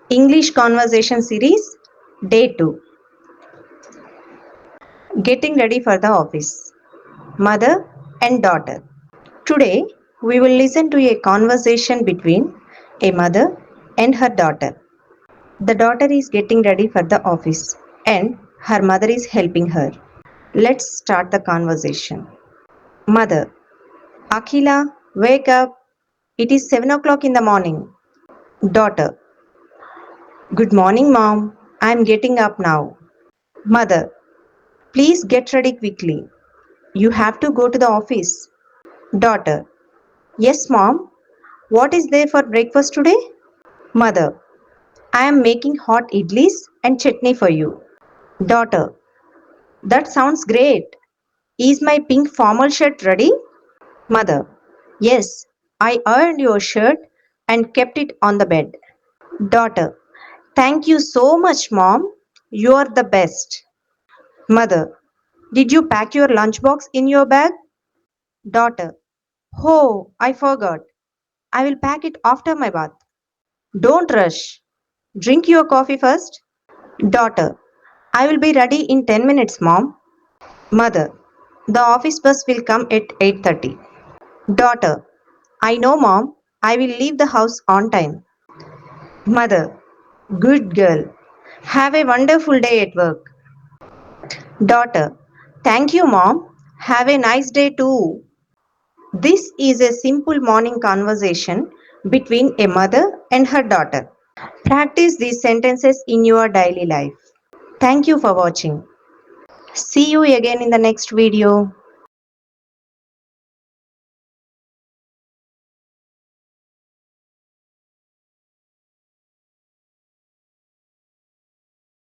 English Conversation Series, Day 2. Getting ready for the office. Mother and daughter. Today, we will listen to a conversation between a mother and her daughter. The daughter is getting ready for the office and her mother is helping her. Let's start the conversation. Mother, Akhila, wake up. It is 7 o'clock in the morning. Daughter, good morning, mom. I am getting up now. Mother, please get ready quickly. You have to go to the office. Daughter, yes, mom. What is there for breakfast today? Mother, I am making hot idlis and chutney for you. Daughter, that sounds great. Is my pink formal shirt ready? Mother, yes, I ironed your shirt and kept it on the bed. Daughter, thank you so much, mom. You are the best. Mother, did you pack your lunchbox in your bag? Daughter, oh, I forgot. I will pack it after my bath. Don't rush. Drink your coffee first. Daughter, I will be ready in 10 minutes, mom. Mother, the office bus will come at 8:30. Daughter, I know, mom. I will leave the house on time. Mother, good girl. Have a wonderful day at work. Daughter, thank you, mom. Have a nice day too. This is a simple morning conversation between a mother and her daughter. Practice these sentences in your daily life. Thank you for watching. See you again in the next video.